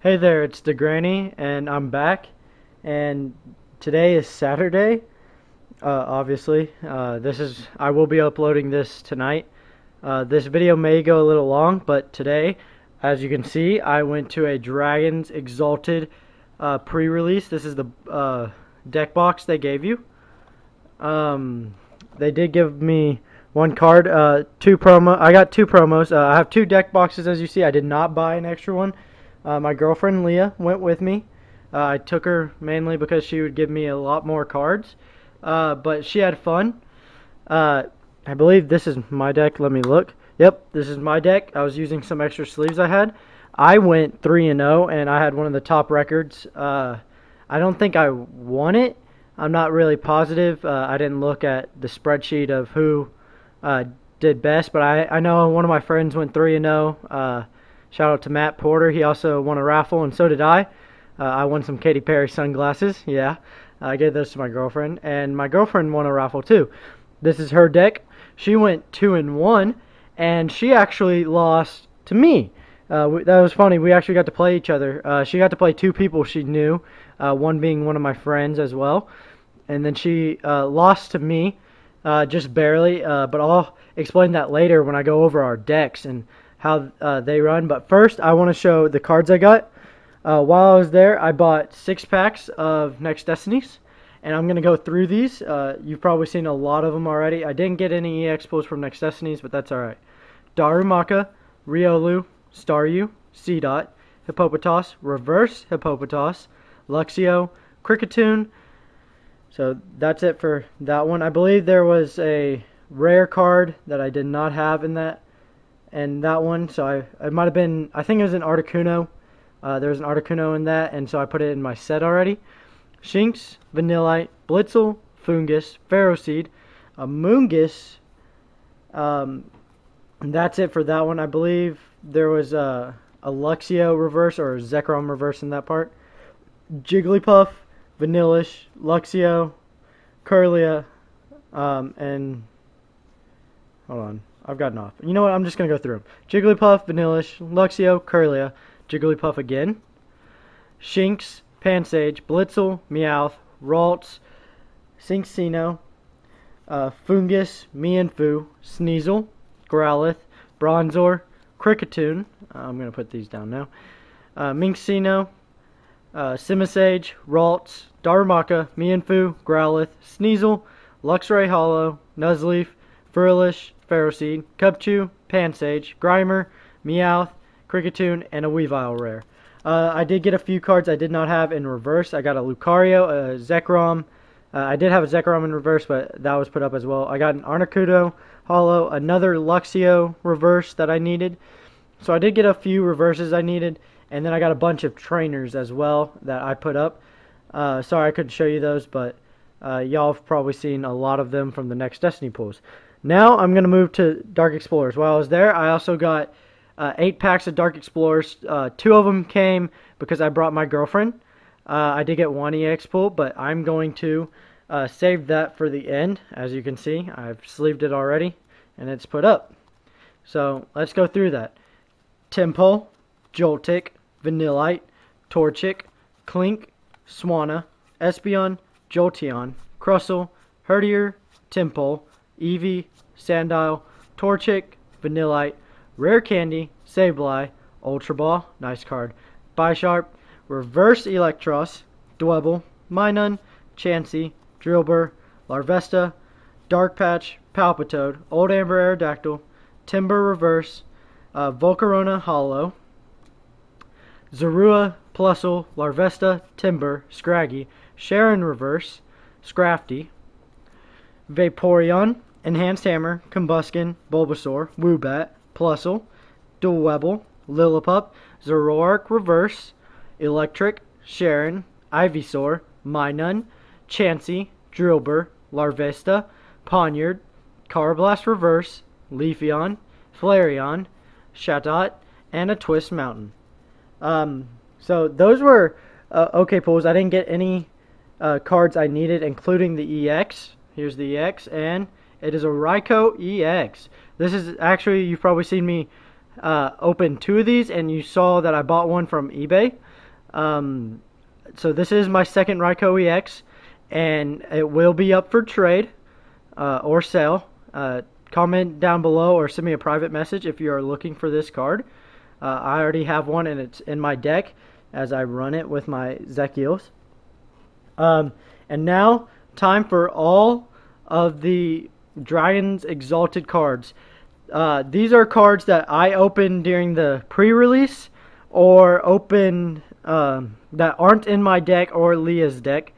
Hey there, it's DeGranny, and I'm back. And today is Saturday. Obviously, I will be uploading this tonight. This video may go a little long, but today, as you can see, I went to a Dragons Exalted pre-release. This is the deck box they gave you. They did give me one card, two promo. I got two promos. I have two deck boxes, as you see. I did not buy an extra one. My girlfriend Leah went with me. I took her mainly because she would give me a lot more cards, but she had fun. I believe this is my deck. Let me look. Yep, this is my deck. I was using some extra sleeves I had. I went 3-0, and I had one of the top records. I don't think I won it. I'm not really positive. I didn't look at the spreadsheet of who did best, but I know one of my friends went 3-0. Shout out to Matt Porter. He also won a raffle, and so did I. I won some Katy Perry sunglasses. Yeah, I gave those to my girlfriend, and my girlfriend won a raffle too. This is her deck. She went 2-1, and she actually lost to me. That was funny. We actually got to play each other. She got to play two people she knew, one being one of my friends as well, and then she lost to me, just barely. But I'll explain that later when I go over our decks and how they run. But first, I want to show the cards I got. While I was there, I bought 6 packs of Next Destinies, and I'm going to go through these. You've probably seen a lot of them already. I didn't get any EX pulls from Next Destinies, but that's alright. Darumaka, Riolu, Staryu, Seedot, Hippopotas, Reverse Hippopotas, Luxio, Kricketune. So that's it for that one. I believe there was a rare card that I did not have in that one, so it might have been, I think it was an Articuno. There was an Articuno in that, and so I put it in my set already. Shinx, Vanillite, Blitzel, Fungus, Ferroseed, a Moongus, and that's it for that one. I believe there was a Luxio reverse or a Zekrom reverse in that part. Jigglypuff, Vanillish, Luxio, Kirlia, and hold on. I've gotten off. You know what? I'm just going to go through them. Jigglypuff, Vanillish, Luxio, Kirlia, Jigglypuff again, Shinx, Pansage, Blitzel, Meowth, Ralts, Cinccino, Fungus, Mienfoo, Sneasel, Growlithe, Bronzor, Kricketune. I'm going to put these down now. Minccino, Simisage, Ralts, Darumaka, Mienfoo, Growlithe, Sneasel, Luxray Hollow, Nuzleaf, Furlish, Ferroseed, Cubchoo, Pansage, Grimer, Meowth, Kricketune, and a Weavile rare. I did get a few cards I did not have in reverse. I got a Lucario, a Zekrom. I did have a Zekrom in reverse, but that was put up as well. I got an Articuno Hollow, another Luxio reverse that I needed. So I did get a few reverses I needed, and then I got a bunch of trainers as well that I put up. Sorry I couldn't show you those, but y'all have probably seen a lot of them from the Next Destiny pulls. Now I'm going to move to Dark Explorers. While I was there, I also got 8 packs of Dark Explorers. 2 of them came because I brought my girlfriend. I did get 1 EX pull, but I'm going to save that for the end. As you can see, I've sleeved it already, and it's put up. So let's go through that. Tympole, Joltik, Vanillite, Torchic, Clink, Swanna, Espeon, Jolteon, Crustle, Herdier, Tympole, Eevee, Sandile, Torchic, Vanillite, Rare Candy, Sableye, Ultra Ball, nice card, Bisharp, Reverse Electros, Dwebble, Minun, Chansey, Drillbur, Larvesta, Dark Patch, Palpitoad, Old Amber Aerodactyl, Timber Reverse, Volcarona Hollow, Zorua, Plusle, Larvesta, Timber, Scraggy, Sharon Reverse, Scrafty, Vaporeon, Enhanced Hammer, Combuskin, Bulbasaur, Woobat, Plusle, Dwebble, Lillipup, Zoroark Reverse, Electric, Sharon, Ivysaur, Minun, Chansey, Drillbur, Larvesta, Ponyard, Carablast Reverse, Leafeon, Flareon, Chatot, and a Twist Mountain. So those were okay pulls. I didn't get any cards I needed, including the EX. Here's the EX, and it is a Raikou EX. This is actually, you've probably seen me open 2 of these, and you saw that I bought one from eBay. So this is my second Ryko EX, and it will be up for trade or sale. Comment down below or send me a private message if you are looking for this card. I already have one, and it's in my deck as I run it with my Zekiels. And now, time for all of the Dragons Exalted cards. These are cards that I opened during the pre-release or opened that aren't in my deck or Leah's deck.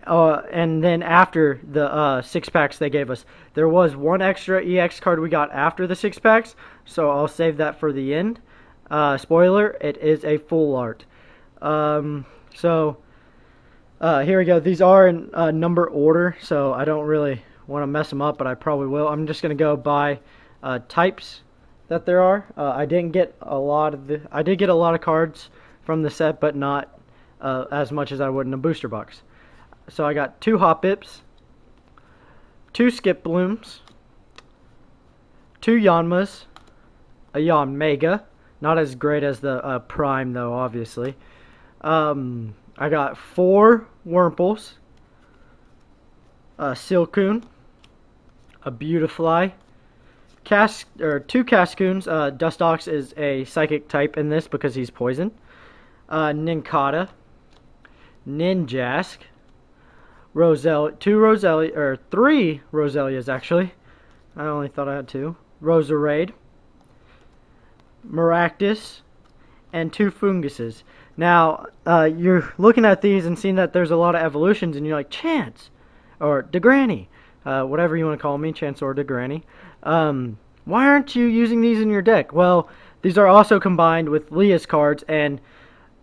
And then after the 6-packs they gave us. There was one extra EX card we got after the 6-packs, so I'll save that for the end. Spoiler, it is a full art. Here we go. These are in number order, so I don't really want to mess them up, but I probably will. I'm just going to go by types that there are. I did get a lot of cards from the set, but not as much as I would in a booster box. So I got 2 Hop-Bips, 2 Skip Blooms, 2 Yanmas, a Yan Mega, not as great as the Prime though, obviously. I got 4 Wurmples, a Silcoon, a Beautifly, 2 Cascoons. Dustox is a psychic type in this because he's poison. Nincada, Ninjask, 3 Roselias actually. I only thought I had 2. Roserade, Maractus, and 2 Funguses. Now, you're looking at these and seeing that there's a lot of evolutions, and you're like, Chance, or DeGranny, whatever you want to call me, Chance or DeGranny. Why aren't you using these in your deck? Well, these are also combined with Leah's cards, and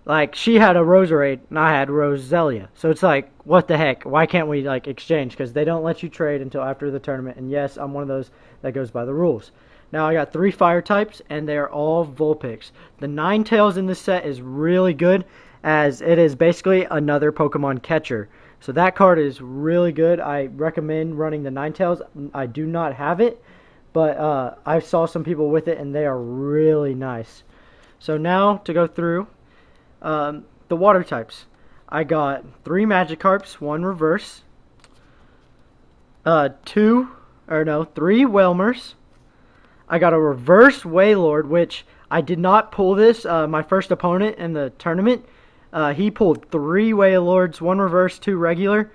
like, she had a Roserade, and I had Roselia. So it's like, what the heck? Why can't we, like, exchange? Because they don't let you trade until after the tournament. And yes, I'm one of those that goes by the rules. Now, I got 3 fire types, and they are all Vulpix. The Ninetales in this set is really good, as it is basically another Pokemon catcher. So that card is really good. I recommend running the Ninetales. I do not have it, but I saw some people with it, and they are really nice. So now, to go through the water types. I got 3 Magikarps, 1 reverse, 3 Whelmers. I got a reverse Wailord, which I did not pull this. My first opponent in the tournament, he pulled 3 Wailords, 1 reverse, 2 regular,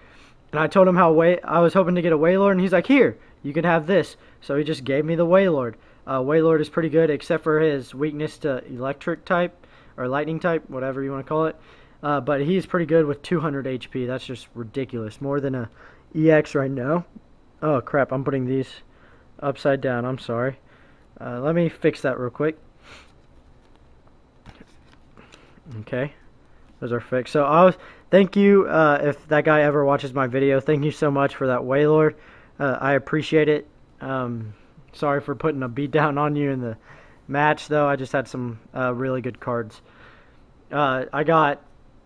and I told him how I was hoping to get a Wailord, and he's like, here, you can have this. So he just gave me the Wailord. Wailord is pretty good, except for his weakness to electric type, or lightning type, whatever you want to call it. But he's pretty good with 200 HP. That's just ridiculous. More than a EX right now. Oh, crap. I'm putting these upside down. I'm sorry. Let me fix that real quick. Okay. Those are fixed. So, thank you, if that guy ever watches my video. Thank you so much for that Wailord. I appreciate it. Sorry for putting a beat down on you in the match, though. I just had some really good cards. I got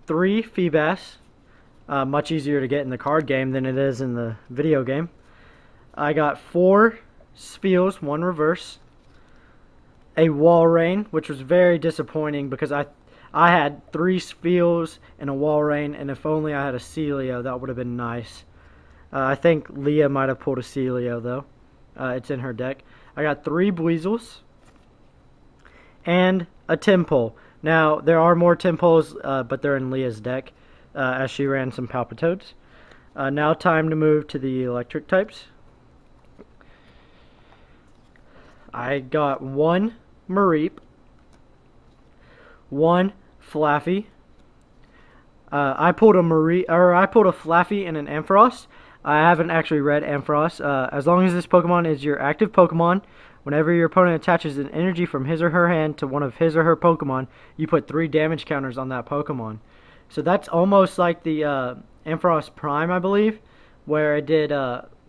3 Feebas, much easier to get in the card game than it is in the video game. I got 4 Spheals, 1 reverse, a Walrein, which was very disappointing because I had 3 Spheals and a Walrein, and if only I had a Celio, that would have been nice. I think Leah might have pulled a Celio, though. It's in her deck. I got 3 Buizels and a Timpole. Now, there are more Timpoles, but they're in Leah's deck, as she ran some Palpitoads. Now time to move to the electric types. I got 1 Mareep, 1 Flaffy. I pulled a Flaffy and an Ampharos. I haven't actually read Ampharos. As long as this Pokemon is your active Pokemon, whenever your opponent attaches an energy from his or her hand to one of his or her Pokemon, you put 3 damage counters on that Pokemon. So that's almost like the Ampharos Prime, I believe, where it did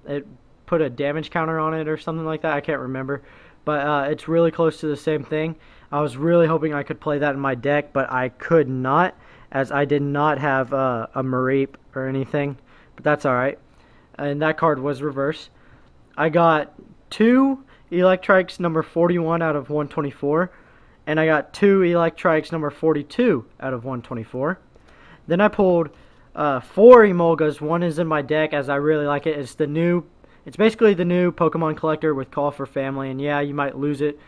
it put a damage counter on it or something like that. I can't remember, but it's really close to the same thing. I was really hoping I could play that in my deck, but I could not, as I did not have a Mareep or anything. But that's alright. And that card was reverse. I got 2 Electrikes number 41 out of 124. and I got 2 Electrikes number 42 out of 124. Then I pulled 4 Emolgas. One is in my deck as I really like it. It's basically the new Pokemon collector with Call for Family, and yeah, you might lose it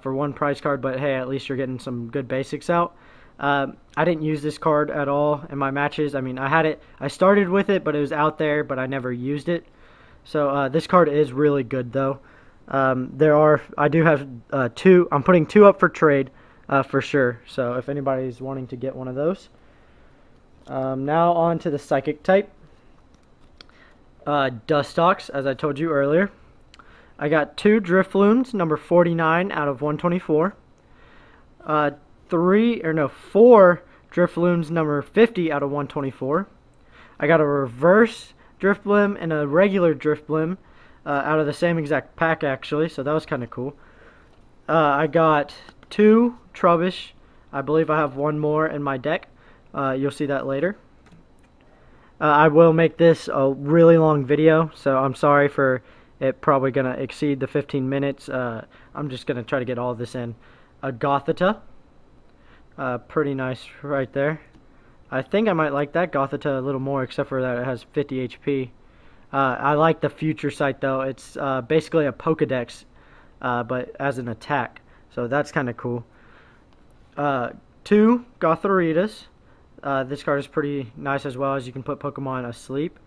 for one prize card, but hey, at least you're getting some good basics out. I didn't use this card at all in my matches. I mean, I started with it, but it was out there, but I never used it. So this card is really good, though. I do have 2. I'm putting 2 up for trade for sure. So if anybody's wanting to get one of those. Now on to the Psychic type. Dustox, as I told you earlier. I got 2 Drifloons, number 49 out of 124. 4 Drifloons, number 50 out of 124. I got a reverse Drifblim and a regular Drifblim out of the same exact pack, actually, so that was kind of cool. I got 2 Trubbish. I believe I have 1 more in my deck. You'll see that later. I will make this a really long video, so I'm sorry for it probably going to exceed the 15 minutes. I'm just going to try to get all of this in. A Gothita. Pretty nice right there. I think I might like that Gothita a little more, except for that it has 50 HP. I like the Future Sight, though. It's basically a Pokedex, but as an attack. So that's kind of cool. 2 Gothoritas. This card is pretty nice as well, as you can put Pokemon asleep.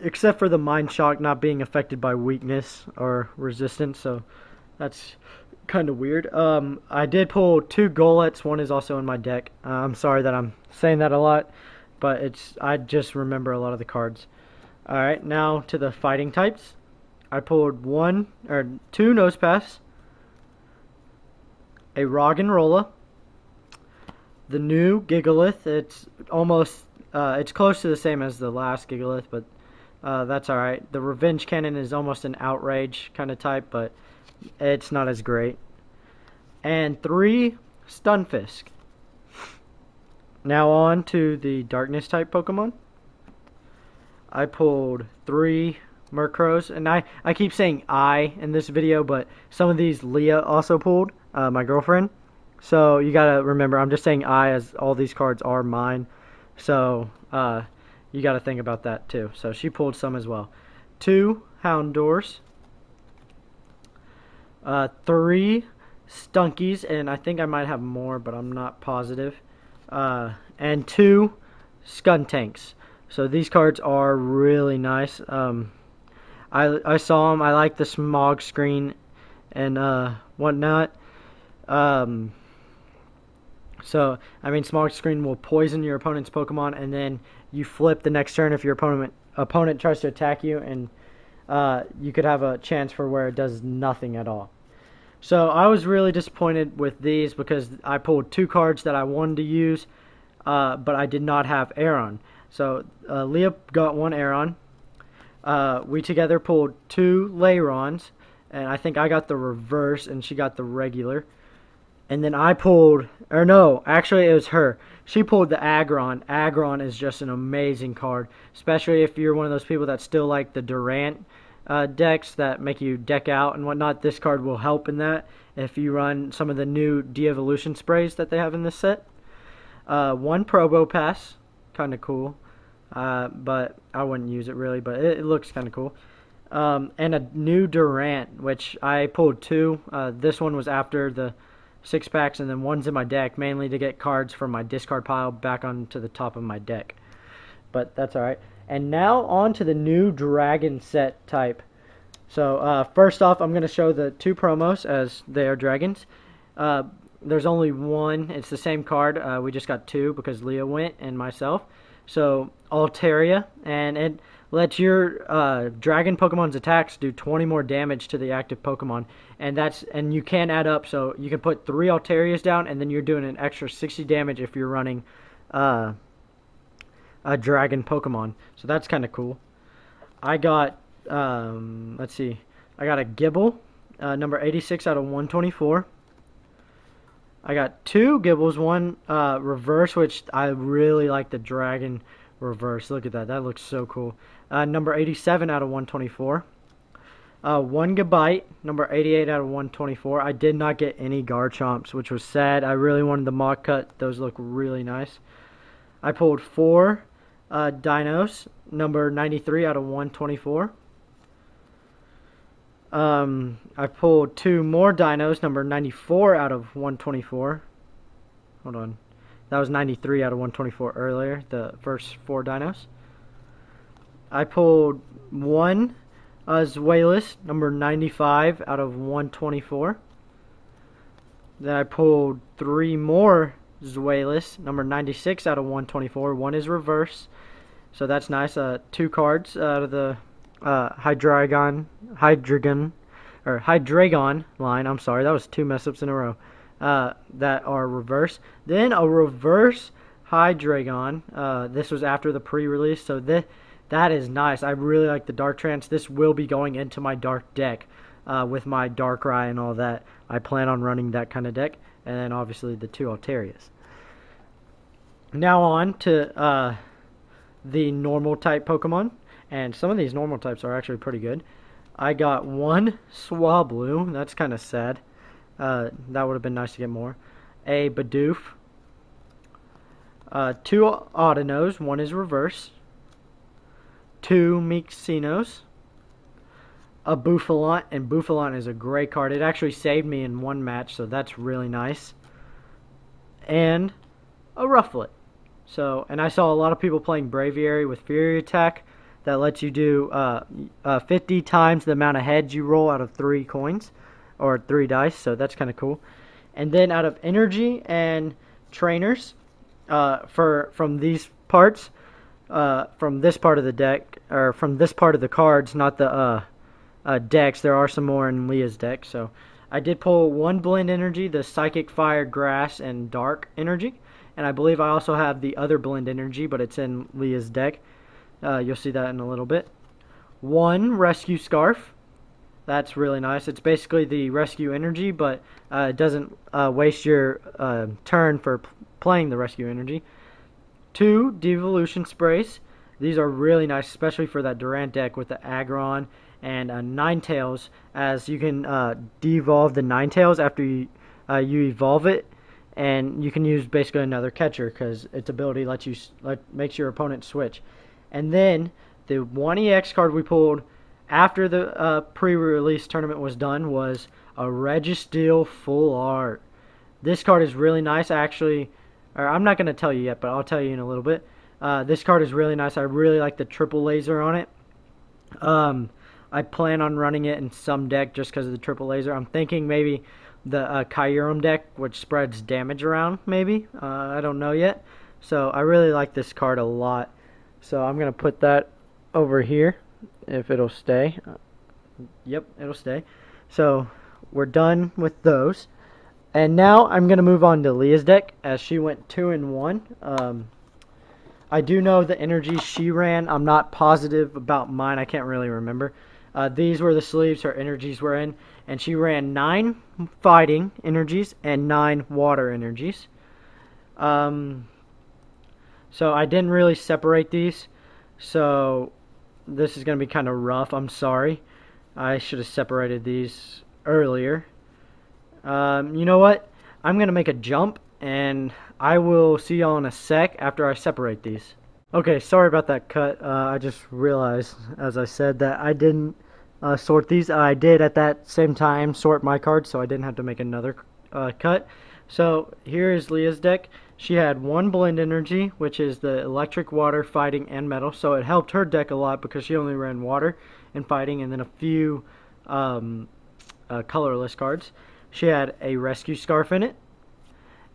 Except for the Mind Shock not being affected by weakness or resistance, so that's kind of weird. I did pull 2 Golets. One is also in my deck. I'm sorry that I'm saying that a lot, but I just remember a lot of the cards. Alright, now to the fighting types. I pulled 2 Nosepass, a Roggenrola, the new Gigalith. It's almost it's close to the same as the last Gigalith, but that's alright. The Revenge Cannon is almost an Outrage kind of type, but it's not as great. And 3 Stunfisk. Now on to the Darkness type Pokemon. I pulled 3 Murkrows, and I keep saying I in this video, but some of these Leah also pulled, my girlfriend. So you gotta remember, I'm just saying I, as all these cards are mine. So you gotta think about that too. So she pulled some as well. 2 Houndours, 3 Stunkies, and I think I might have more, but I'm not positive. And 2 Skuntanks. So these cards are really nice. I saw them. I like the smog screen and whatnot. So, I mean, smog screen will poison your opponent's Pokemon, and then you flip the next turn if your opponent tries to attack you, and you could have a chance for where it does nothing at all. So I was really disappointed with these because I pulled 2 cards that I wanted to use, but I did not have Aeron. So Leah got 1 Aeron. We together pulled 2 Layrons, and I think I got the reverse and she got the regular. And then I pulled, or no, actually it was her. She pulled the Aggron. Aggron is just an amazing card, especially if you're one of those people that still like the Durant decks that make you deck out and whatnot. This card will help in that if you run some of the new de-evolution sprays that they have in this set. 1 Probopass, kind of cool, but I wouldn't use it really, but it looks kind of cool. And a new Durant, which I pulled 2. This one was after the 6 packs, and then one's in my deck, mainly to get cards from my discard pile back onto the top of my deck. But that's alright. And now on to the new Dragon set type. So first off, I'm going to show the 2 promos as they are dragons. There's only 1. It's the same card. We just got 2 because Leah went and myself. So Altaria, and it lets your dragon Pokemon's attacks do 20 more damage to the active Pokemon, and you can add up. So you can put 3 Altarias down, and then you're doing an extra 60 damage if you're running a dragon Pokemon. So that's kind of cool. I got let's see, I got a Gibble, number 86 out of 124. I got 2 Gibbles, 1 reverse, which I really like the dragon reverse. Look at that. That looks so cool. Number 87 out of 124. One Gabite, number 88 out of 124. I did not get any Garchomps, which was sad. I really wanted the mock cut. Those look really nice. I pulled four Dinos, number 93 out of 124. I pulled two more Dinos, number 94 out of 124. Hold on. That was 93 out of 124 earlier, the first four Dinos. I pulled one Zweilous, number 95 out of 124. Then I pulled three more Zweilous, number 96 out of 124. One is reverse, so that's nice. Two cards out of the Hydreigon line. I'm sorry, that was two mess ups in a row. That are reverse. Then a reverse Hydreigon. This was after the pre-release, so that is nice. I really like the Dark Trance. This will be going into my Dark deck with my Darkrai and all that. I plan on running that kind of deck, and then obviously the two Altarias. Now on to the normal type Pokemon, and some of these normal types are actually pretty good. I got one Swablu. That's kind of sad. That would have been nice to get more. A Bidoof. Two Audinoes. One is reverse. Two Mixinos. A Bouffalant, and Bouffalant is a great card. It actually saved me in one match, so that's really nice. And a Rufflet. So, and I saw a lot of people playing Braviary with Fury Attack. That lets you do 50 times the amount of heads you roll out of 3 coins, or 3 dice, so that's kind of cool. And then out of energy and trainers, from these parts, from this part of the deck, or from this part of the cards, not the decks, there are some more in Leah's deck. So I did pull one blend energy, the Psychic, Fire, Grass, and Dark energy. And I believe I also have the other blend energy, but it's in Leah's deck. You'll see that in a little bit. One Rescue Scarf. That's really nice. It's basically the Rescue Energy, but it doesn't waste your turn for playing the Rescue Energy. Two Devolution Sprays. These are really nice, especially for that Durant deck with the Aggron and Ninetales, as you can devolve the Ninetales after you evolve it, and you can use basically another catcher because its ability makes your opponent switch. And then the 1EX card we pulled after the pre-release tournament was done was a Registeel Full Art. This card is really nice. I'm not going to tell you yet, but I'll tell you in a little bit. This card is really nice. I really like the triple laser on it. I plan on running it in some deck just because of the triple laser. I'm thinking maybe the Kyurem deck, which spreads damage around, maybe. I don't know yet. So I really like this card a lot. So I'm going to put that over here, if it'll stay. Yep, it'll stay. So we're done with those. And now I'm going to move on to Leah's deck, as she went 2-1. I do know the energies she ran. I'm not positive about mine. I can't really remember. These were the sleeves her energies were in. And she ran 9 fighting energies and 9 water energies. So I didn't really separate these. So this is going to be kind of rough. I'm sorry. I should have separated these earlier. You know what? I'm going to make a jump, and I will see y'all in a sec after I separate these. Okay, sorry about that cut. I just realized, as I said, that I didn't sort these. I did at that same time sort my cards, so I didn't have to make another cut. So here is Leah's deck. She had one blend energy, which is the electric, water, fighting, and metal. So it helped her deck a lot because she only ran water and fighting, and then a few colorless cards. She had a rescue scarf in it,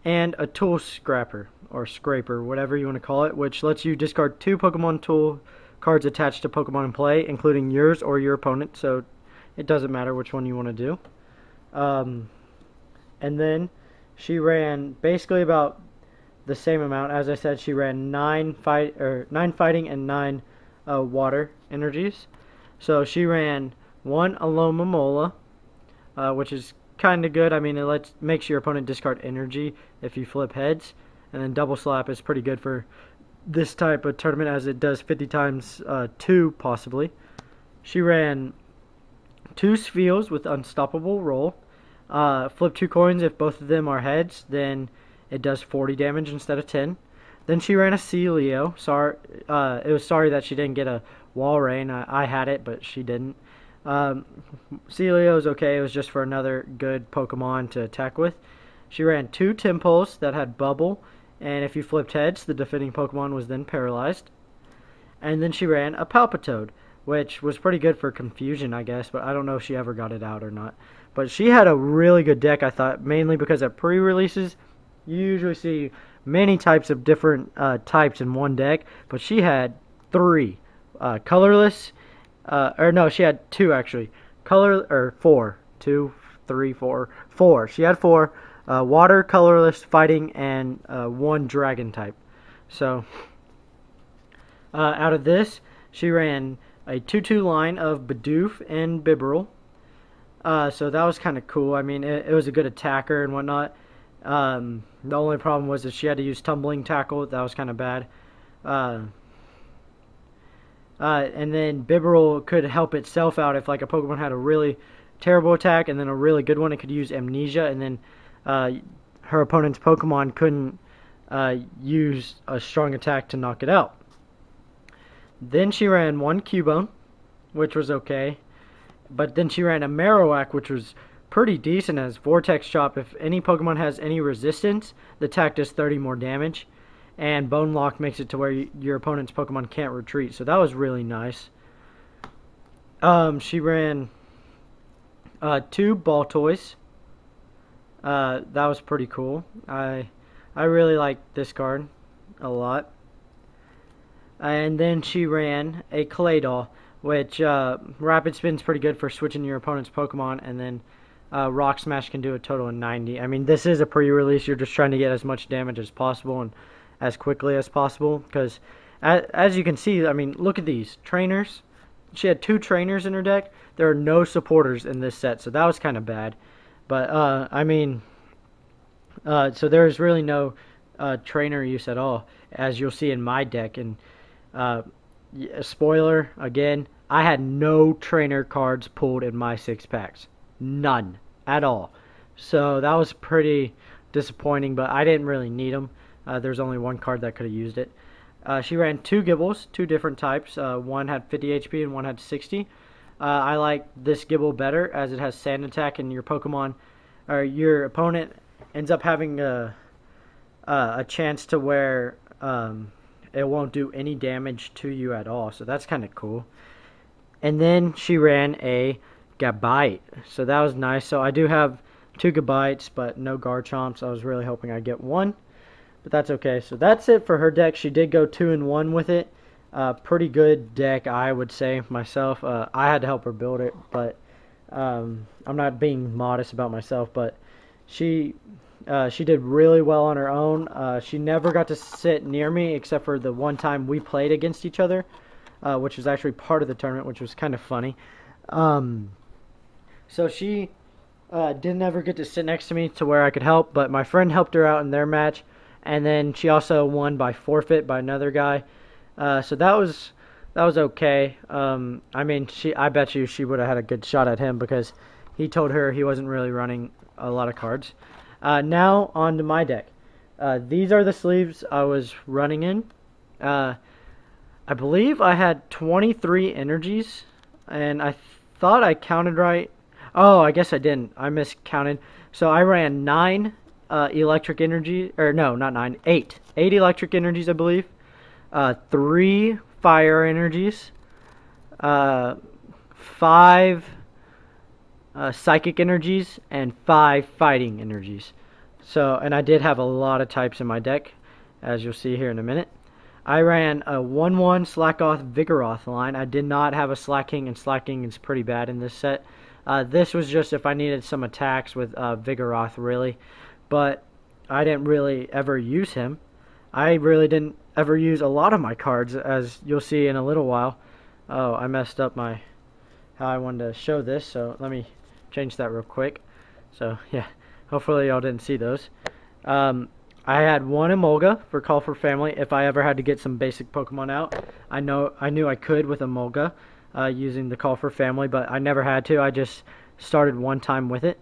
and a tool scrapper, or scraper, whatever you want to call it, which lets you discard 2 Pokemon tool cards attached to Pokemon in play, including yours or your opponent, so it doesn't matter which one you want to do. And then she ran basically about the same amount. As I said, she ran 9 fighting and 9 water energies. So she ran 1 Alomomola, which is kind of good. I mean, it makes your opponent discard energy if you flip heads. And then Double Slap is pretty good for this type of tournament, as it does 50 times 2 possibly. She ran 2 Spheals with Unstoppable Roll. Flip 2 coins. If both of them are heads, then it does 40 damage instead of 10. Then she ran a Celio. Sorry, it was sorry that she didn't get a Wall Rain. I had it, but she didn't. Celio is okay. It was just for another good Pokemon to attack with. She ran 2 Timples that had Bubble, and if you flipped heads, the defending Pokemon was then paralyzed. And then she ran a Palpitoad, which was pretty good for confusion, I guess, but I don't know if she ever got it out or not. But she had a really good deck, I thought, mainly because at pre-releases, you usually see many types of different types in one deck, but she had 3. Colorless, or no, she had 2 actually. 4. 2, 3, 4. 4. She had 4. Water, colorless, fighting, and 1 dragon type. So, out of this, she ran a 2-2 line of Bidoof and Bibarel. So that was kind of cool. I mean, it was a good attacker and whatnot. The only problem was that she had to use Tumbling Tackle. That was kind of bad. And then Bibarel could help itself out if like a Pokemon had a really terrible attack and then a really good one. It could use Amnesia, and then her opponent's Pokemon couldn't use a strong attack to knock it out. Then she ran 1 Cubone, which was okay. But then she ran a Marowak, which was pretty decent as Vortex Chop. If any Pokemon has any resistance, the attack does 30 more damage. And Bone Lock makes it to where your opponent's Pokemon can't retreat. So that was really nice. She ran 2 Ball Toys. That was pretty cool. I really like this card a lot. And then she ran a Claydol, which Rapid Spin's pretty good for switching your opponent's Pokemon, and then Rock Smash can do a total of 90. I mean, this is a pre-release. You're just trying to get as much damage as possible and as quickly as possible, because as you can see, I mean, look at these trainers. She had 2 trainers in her deck. There are no supporters in this set, so that was kind of bad. But I mean, so there's really no trainer use at all, as you'll see in my deck. And spoiler again, I had no trainer cards pulled in my 6 packs, none at all. So that was pretty disappointing, but I didn't really need them. There's only 1 card that could have used it. She ran 2 Gibbles, 2 different types. One had 50 HP and one had 60. I like this Gibble better as it has Sand Attack, and your Pokemon or your opponent ends up having a chance to where it won't do any damage to you at all. So that's kind of cool. And then she ran a Gabite, so that was nice. So I do have 2 Gabites, but no Garchomps. I was really hoping I'd get 1. But that's okay. So that's it for her deck. She did go 2-1 with it. Pretty good deck, I would say myself. I had to help her build it, but I'm not being modest about myself. But she did really well on her own. She never got to sit near me except for the one time we played against each other, which was actually part of the tournament, which was kind of funny. So she didn't ever get to sit next to me to where I could help, but my friend helped her out in their match. And then she also won by forfeit by another guy. So that was okay. I mean, I bet you she would have had a good shot at him because he told her he wasn't really running a lot of cards. Now on to my deck. These are the sleeves I was running in. I believe I had 23 energies, and I thought I counted right. Oh, I guess I didn't. I miscounted. So I ran 9 electric energy, or no, not 9, 8 electric energies, I believe, 3 fire energies, 5 psychic energies, and 5 fighting energies. So, and I did have a lot of types in my deck, as you'll see here in a minute. I ran a 1-1 Slackoth Vigoroth line. I did not have a Slacking, and Slacking is pretty bad in this set. This was just if I needed some attacks with Vigoroth, really. But I didn't really ever use him. I really didn't ever use a lot of my cards, as you'll see in a little while. Oh, I messed up how I wanted to show this, so let me change that real quick. So, yeah, hopefully y'all didn't see those. I had 1 Emolga for Call for Family if I ever had to get some basic Pokemon out. I knew I could with Emolga. using the Call for Family, but I never had to. I just started one time with it.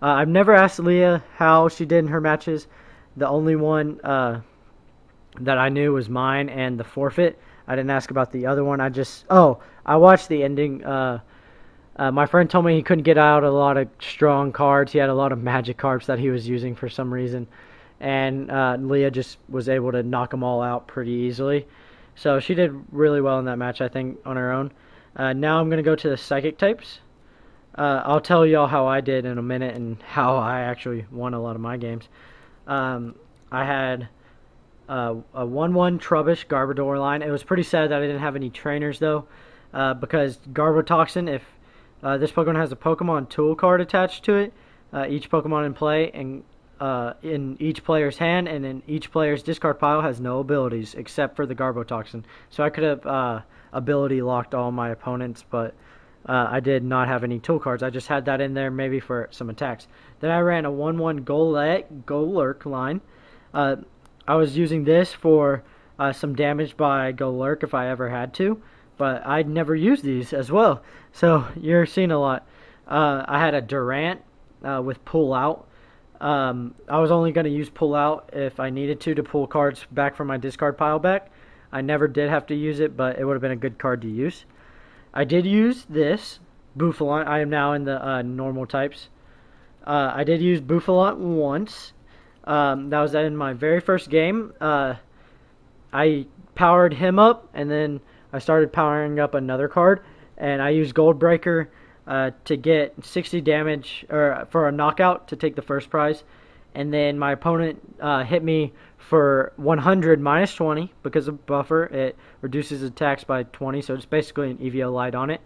I've never asked Leah how she did in her matches. The only one that I knew was mine and the forfeit. I didn't ask about the other one. I watched the ending. My friend told me he couldn't get out a lot of strong cards. He had a lot of magic cards that he was using for some reason. And Leah just was able to knock them all out pretty easily. So she did really well in that match, I think, on her own. Now I'm going to go to the psychic types. I'll tell y'all how I did in a minute and how I actually won a lot of my games. I had a 1-1 Trubbish Garbodor line. It was pretty sad that I didn't have any trainers, though, because Garbotoxin, if this Pokemon has a Pokemon tool card attached to it, each Pokemon in play and in each player's hand and in each player's discard pile has no abilities except for the Garbotoxin. So I could have ability locked all my opponents, but I did not have any tool cards. I just had that in there maybe for some attacks. Then I ran a 1-1 Golurk line. I was using this for some damage by Golurk if I ever had to, but I'd never used these as well. So you're seeing a lot. I had a Durant with Pull Out. I was only going to use Pull Out if I needed to pull cards back from my discard pile back. I never did have to use it, but it would have been a good card to use. I did use this Bouffalant. I am now in the normal types. I did use Bouffalant once. That was in my very first game. I powered him up, and then I started powering up another card, and I used Goldbreaker to get 60 damage or for a knockout to take the first prize. And then my opponent hit me for 100 minus 20 because of buffer. It reduces attacks by 20, so it's basically an EVO light on it.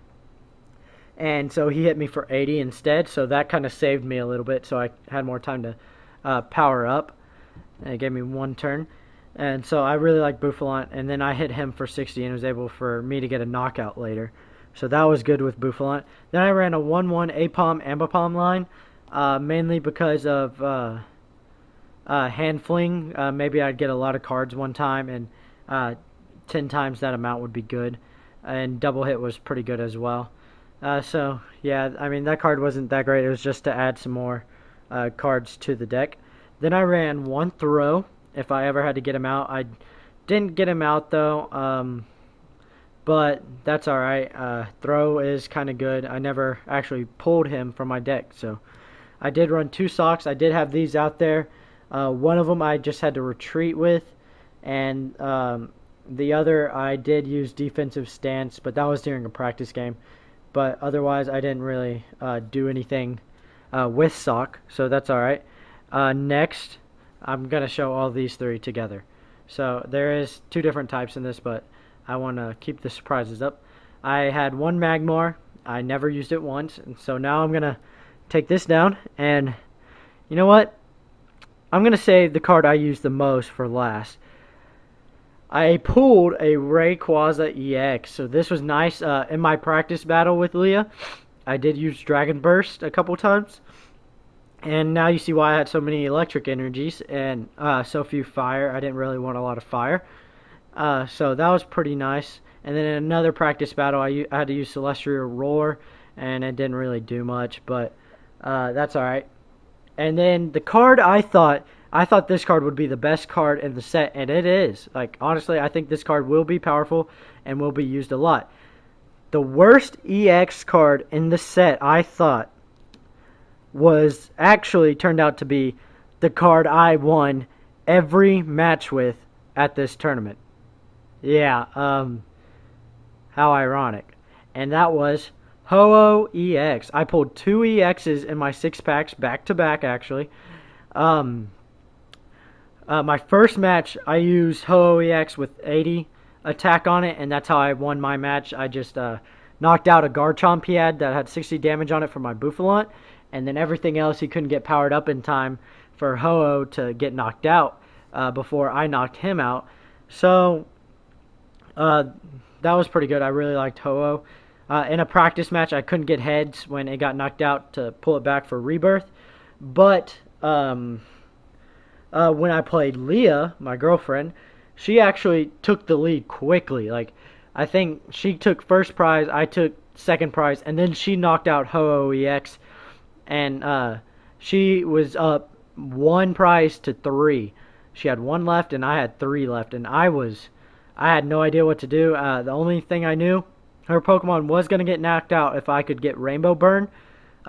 And so he hit me for 80 instead, so that kind of saved me a little bit, so I had more time to power up. And it gave me one turn. And so I really like Bouffalant, and then I hit him for 60 and was able for me to get a knockout later. So that was good with Bouffalant. Then I ran a 1-1 Apom Ambipom line, mainly because of hand fling. Maybe I'd get a lot of cards one time, and 10 times that amount would be good. And double hit was pretty good as well. So yeah, I mean that card wasn't that great. It was just to add some more cards to the deck. Then I ran one Throw if I ever had to get him out. I didn't get him out though, but that's alright. Throw is kind of good. I never actually pulled him from my deck, so I did run two Socks. I did have these out there. One of them I just had to retreat with, and the other I did use Defensive Stance, but that was during a practice game. But otherwise I didn't really do anything with Sock, so that's alright. Next, I'm going to show all these three together. So there is two different types in this, but I want to keep the surprises up. I had one Magmar. I never used it once, and so now I'm going to take this down, and you know what? I'm going to save the card I used the most for last. I pulled a Rayquaza EX, so this was nice. In my practice battle with Leah, I did use Dragon Burst a couple times. And now you see why I had so many electric energies and so few fire. I didn't really want a lot of fire. So that was pretty nice. And then in another practice battle, I had to use Celestial Roar, and it didn't really do much, but that's alright. And then the card I thought this card would be the best card in the set, and it is. Like, honestly, I think this card will be powerful and will be used a lot. The worst EX card in the set, I thought, was actually turned out to be the card I won every match with at this tournament. Yeah, how ironic. And that was Ho-Oh EX. I pulled two EXs in my 6-packs back to back, actually. My first match, I used Ho-Oh EX with 80 attack on it, and that's how I won my match. I just knocked out a Garchomp he had that had 60 damage on it for my Bouffalant, and then everything else he couldn't get powered up in time for Ho-Oh to get knocked out before I knocked him out. So that was pretty good. I really liked Ho-Oh. In a practice match, I couldn't get heads when it got knocked out to pull it back for Rebirth, but when I played Leah, my girlfriend, she actually took the lead quickly. Like, I think she took first prize, I took second prize, and then she knocked out Ho-Oh EX, and she was up 1 prize to 3. She had 1 left, and I had 3 left, and I had no idea what to do. The only thing I knew, her Pokemon was going to get knocked out if I could get Rainbow Burn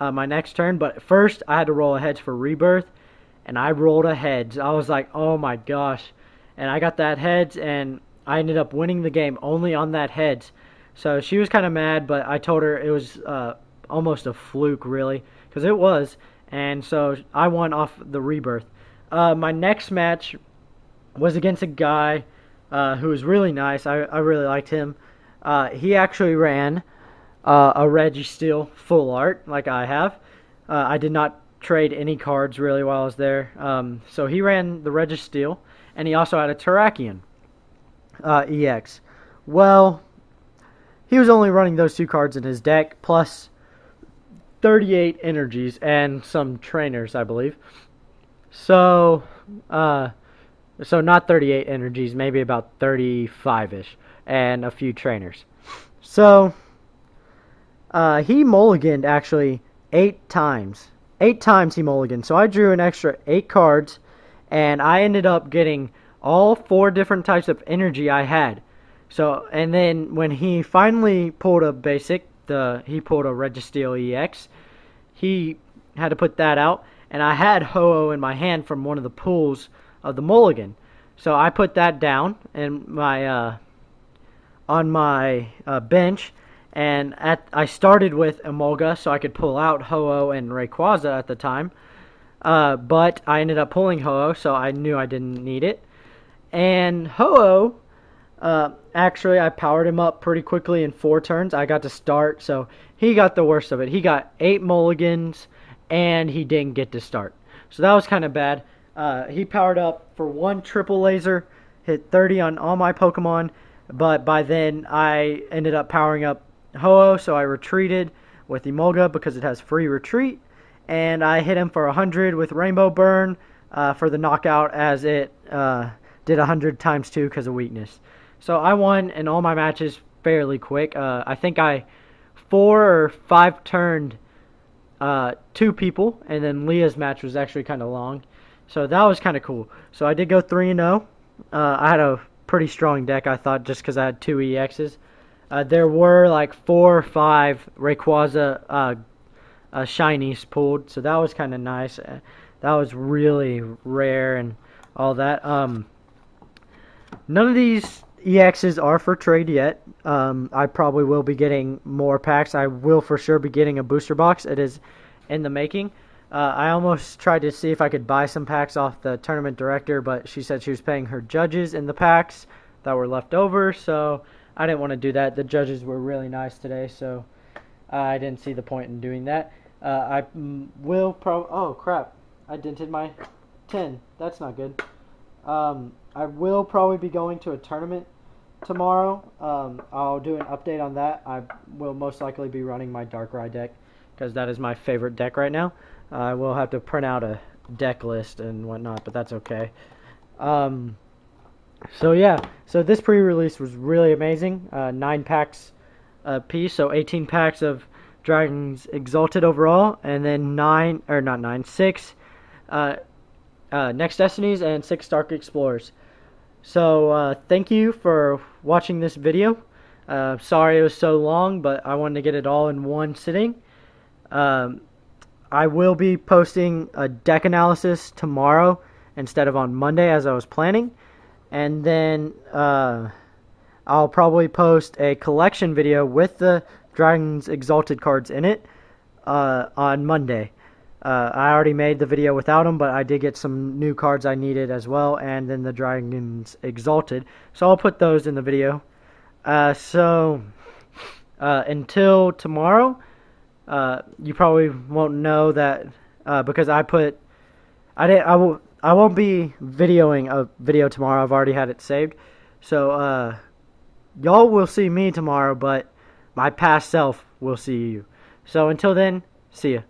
my next turn, but first I had to roll a heads for Rebirth, and I rolled a heads. I was like, oh my gosh, and I got that heads, and I ended up winning the game only on that heads. So she was kind of mad, but I told her it was almost a fluke, really, because it was, and so I won off the Rebirth. My next match was against a guy who was really nice. I really liked him. He actually ran a Registeel full art like I have. I did not trade any cards really while I was there. So he ran the Registeel, and he also had a Terrakion EX. Well, he was only running those 2 cards in his deck, plus 38 energies and some trainers, I believe. So not 38 energies, maybe about 35-ish, and a few trainers. So he mulliganed actually 8 times. 8 times he mulliganed. So I drew an extra 8 cards, and I ended up getting all 4 different types of energy I had. So, and then when he finally pulled a basic, he pulled a Registeel EX, he had to put that out, and I had Ho-Oh in my hand from one of the pools of the mulligan. So I put that down in my on my bench, and I started with Emolga so I could pull out Ho-Oh and Rayquaza at the time, but I ended up pulling Ho-Oh, so I knew I didn't need it. And Ho-Oh, actually, I powered him up pretty quickly in 4 turns. I got to start, so he got the worst of it. He got 8 mulligans, and he didn't get to start. So that was kind of bad. He powered up for 1 triple laser, hit 30 on all my Pokemon, but by then I ended up powering up Ho-Oh, so I retreated with Emolga because it has free retreat, and I hit him for 100 with Rainbow Burn for the knockout, as it did 100 times 2 because of weakness. So I won in all my matches fairly quick. I think I 4 or 5 turned 2 people, and then Leah's match was actually kind of long. So that was kind of cool. So I did go 3-0. I had a pretty strong deck, I thought, just because I had 2 EXs. There were like 4 or 5 Rayquaza shinies pulled, so that was kind of nice. That was really rare and all that. None of these EXs are for trade yet. I probably will be getting more packs. I will for sure be getting a booster box. It is in the making. I almost tried to see if I could buy some packs off the tournament director, but she said she was paying her judges in the packs that were left over, so I didn't want to do that. The judges were really nice today, so I didn't see the point in doing that. I will oh crap, I dented my 10. That's not good. I will probably be going to a tournament tomorrow. I'll do an update on that. I will most likely be running my Darkrai deck because that is my favorite deck right now. I will have to print out a deck list and whatnot, but that's okay. So yeah, so this pre-release was really amazing. 9 packs a piece, so 18 packs of Dragons Exalted overall, and then 6 Next Destinies and 6 Dark Explorers. So thank you for watching this video. Sorry it was so long, but I wanted to get it all in one sitting. I will be posting a deck analysis tomorrow instead of on Monday as I was planning. And then I'll probably post a collection video with the Dragons Exalted cards in it on Monday. I already made the video without them, but I did get some new cards I needed as well, and then the Dragons Exalted. So I'll put those in the video. Until tomorrow, you probably won't know that because I won't be videoing a video tomorrow. I've already had it saved. So y'all will see me tomorrow, but my past self will see you. So until then, see ya.